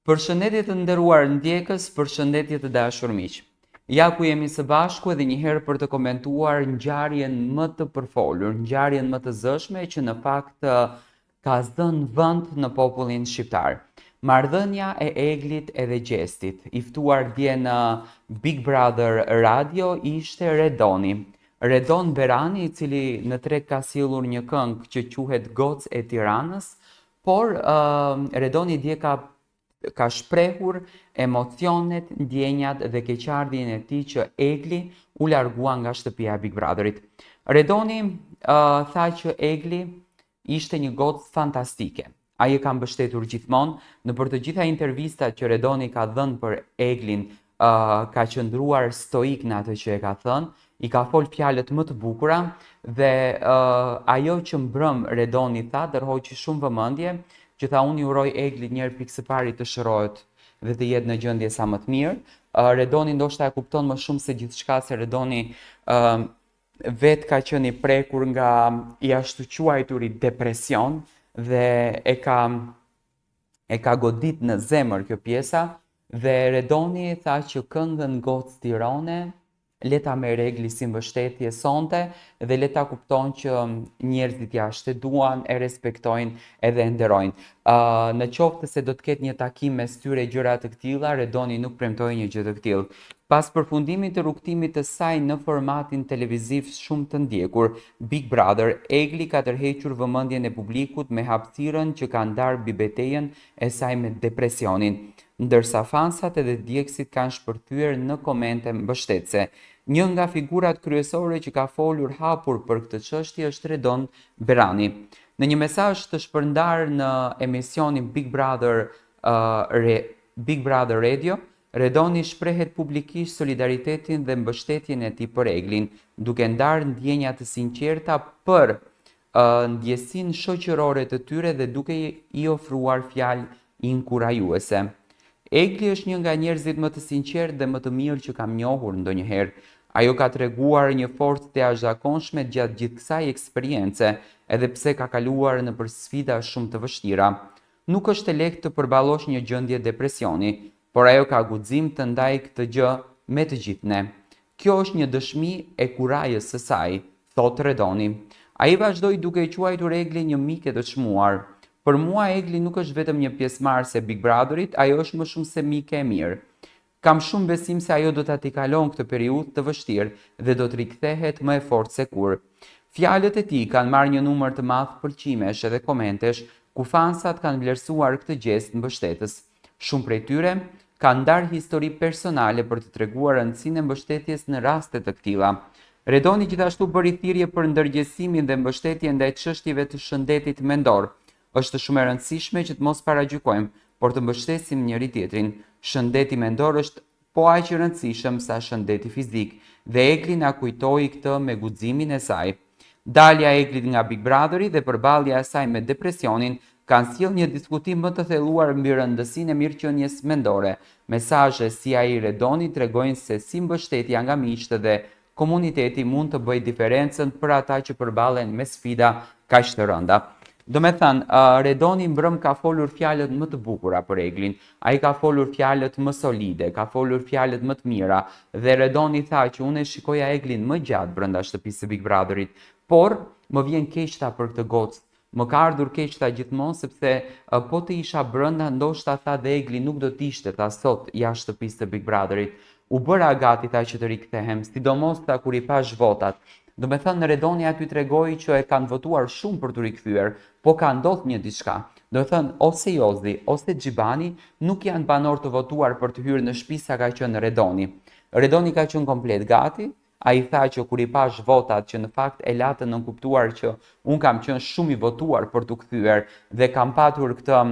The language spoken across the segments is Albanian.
Përshëndetje të nderuar ndjekës, përshëndetje të dashur miq. Ja ku jemi së bashku edhe një herë për të komentuar ngjarjen më të përfolur, ngjarjen më të zëshme që në fakt ka dhënë vend në popullin shqiptar. Marrëdhënia e Eglit edhe Gjestit, i ftuar dje në Big Brother Radio ishte Redoni. Redon Berani, i cili në treg ka sjellur një këngë që quhet Gocë e Tiranës, por Redoni dje ka shprehur emocionet, ndjenjat dhe keqardhjen e tij që Egli u largua nga shtëpia e Big Brotherit. Redoni tha që Egli ishte një gocë fantastike. Ai e ka mbështetur gjithmonë në për të gjitha intervistat që Redoni ka dhënë për Eglin, ka qëndruar stoik në atë që e ka thënë, i ka fol fjalët më të bukura dhe ajo që mbrëm Redoni tha dërhoqi shumë vëmendje, që tha unë i uroj Eglit njerë pikë së pari të shërohet dhe të jetë në gjendje sa më të mirë. Redoni ndoshta e kupton më shumë se gjithçka, se Redoni vetë ka qenë i prekur nga i ashtu quajturi depresion dhe e ka godit në zemër kjo pjesa, dhe Redoni tha që këngën Gocë Tirane le ta merr Egli si mbështetje sonte dhe le ta kupton që njerëzit jashtë e duan, e respektojnë edhe e nderojnë. Në qoftë se do të ketë një takim mes tyre gjëra të këtilla, Redoni nuk premtoi një gjë të tillë. Pas përfundimit të rrugtimit të saj në formatin televiziv shumë të ndjekur, Big Brother, Egli ka tërhequr vëmendjen e publikut me hapësirën që ka ndarë mbi betejën e saj me depresionin, ndërsa fansat edhe djegësit kanë shpërthyer në komente mbështetëse. Një nga figurat kryesore që ka folur hapur për këtë çështje është Redon Berani. Në një mesazh të shpërndar në emisionin Big Brother Radio, Redoni shprehet publikisht solidaritetin dhe mbështetjen e tij për Eglin, duke ndarë ndjenja të sinqerta për ndjesinë shoqërore të tyre dhe duke i ofruar fjalë inkurajuese. Egli është një nga njerëzit më të sinqertë dhe më të mirë që kam njohur ndonjëherë. Ajo ka treguar një forcë të jashtëzakonshme gjatë gjithë kësaj eksperience, edhe pse ka kaluar nëpër sfida shumë të vështira. Nuk është e lehtë të përballosh një gjendje depresioni, por ajo ka guxim të ndajë këtë gjë me të gjithë ne. Kjo është një dëshmi e kurajës së saj, thot Redoni. Ai vazhdoi duke i quajtur Eglin një mik e të çmuar. Për mua Egli nuk është vetëm një pjesëmarrës e Big Brotherit, ajo është më shumë se mike e mirë. Kam shumë besim se ajo do ta t'i kalon këtë periudhë të vështirë dhe do të rikthehet më e fortë se kur. Fjalët e tij kanë marrë një numër të madh pëlqimesh edhe komentesh, ku fansat kanë vlerësuar këtë gest mbështetës. Shumë prej tyre kanë ndarë histori personale për të treguar rëndësinë e mbështetjes në raste të këtilla. Redoni gjithashtu bëri thirrje për ndërgjegjësimin dhe mbështetje ndaj çështjeve të shëndetit mendor. Është shumë e rëndësishme që të mos paragjykojmë, por të mbështesim njëri tjetrin. Shëndeti mendor është po aq i rëndësishëm sa shëndeti fizik, dhe Egli na kujtoi këtë me guximin e saj. Dalja e Eglit nga Big Brotheri dhe përballja e saj me depresionin kanë sjellë një diskutim më të thelluar mbi rëndësinë e mirëqenies mendore. Mesazhe si ai Redoni tregojnë se si mbështetja nga miqtë dhe komuniteti mund të bëjë diferencën për ata që përballen me sfida kaq të rënda. Do me thënë, Redoni mbrëm ka folur fjalët më të bukura për Eglin, ai ka folur fjalët më solide, ka folur fjalët më të mira, dhe Redoni tha që unë e shikoja Eglin më gjatë brenda shtëpisë së Big Brotherit, por më vjen keqta për këtë gocë. Më ka ardhur keqta gjithmonë sepse po të isha brenda, ndoshta tha dhe Egli nuk do të ishte ta sot jashtë shtëpisë së Big Brotherit. U bëra gati tha që të rikthehem, sidomos tha kur i pash votat. Do me thënë, Redoni aty tregoi që e kanë votuar shumë për të rikthyer, po ka ndodhur një diçka. Do me thënë, ose Jozi, ose Xhibani nuk janë banor të votuar për të hyrë në shtëpi sa ka qenë Redoni. Redoni ka qenë komplet gati. Ai tha që kur i pash votat, që në fakt e latë në kuptuar që unë kam qenë shumë i votuar për të kthyer dhe kam patur këtë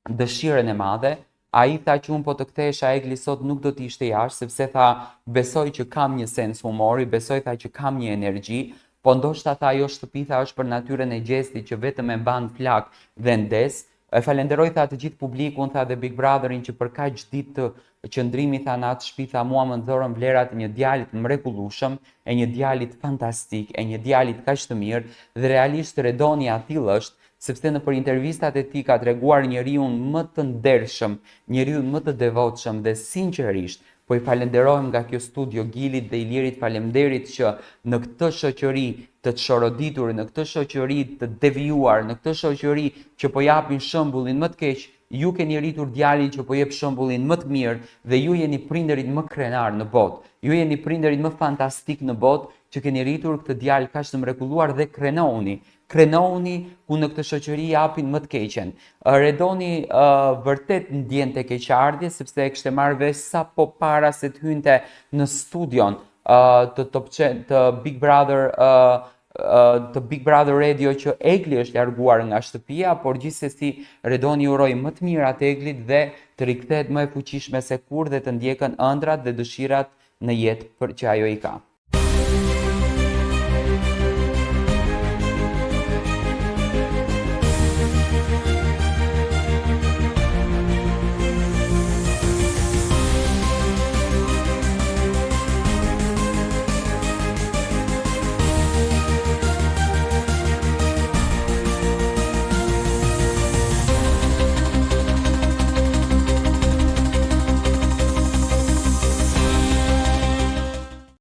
dëshirën e madhe. Ai tha që unë po të kthehesha Egli sot nuk do të ishte jashtë, sepse tha besoj që kam një sens humori, besoj tha që kam një energji, po ndoshta tha ajo shtëpi tha është për natyrën e Gjestit që vetëm e mban plak dhe ndes. E falenderoj tha të gjithë publikun tha dhe Big Brotherin që për kaq ditë të qëndrimi tha në atë shtëpi tha mua më nxorën vlerat e një djalit mrekullueshëm, e një djalit fantastik, e një djalit kaq të mirë, dhe realisht Redoni atill është. sepse në për intervistat e tij ka treguar njeriu më të ndershëm, njeriu më të devotshëm dhe sinqerisht po i falenderojmë nga kjo studio Gilit dhe Ilirit, faleminderit që në këtë shoqëri të çoroditur, në këtë shoqëri të devijuar, në këtë shoqëri që po japin shembullin më të keq, ju keni rritur djalin që po jep shembullin më të mirë dhe ju jeni prindërit më krenar në botë. Ju jeni prindërit më fantastik në botë që keni rritur këtë djalë kaq të mrekulluar dhe krenohuni ku në këtë shoqëri japin më të keqen. Redoni vërtet ndjente keqardhje sepse e kishte marrë vesh sapo para se të hynte në studion të Big Brother Radio që Egli është larguar nga shtëpia, por gjithsesi Redoni uroi më të mirat Eglit dhe të rikthehet më e fuqishme se kur dhe të ndjekën ëndrat dhe dëshirat në jetë që ajo i ka.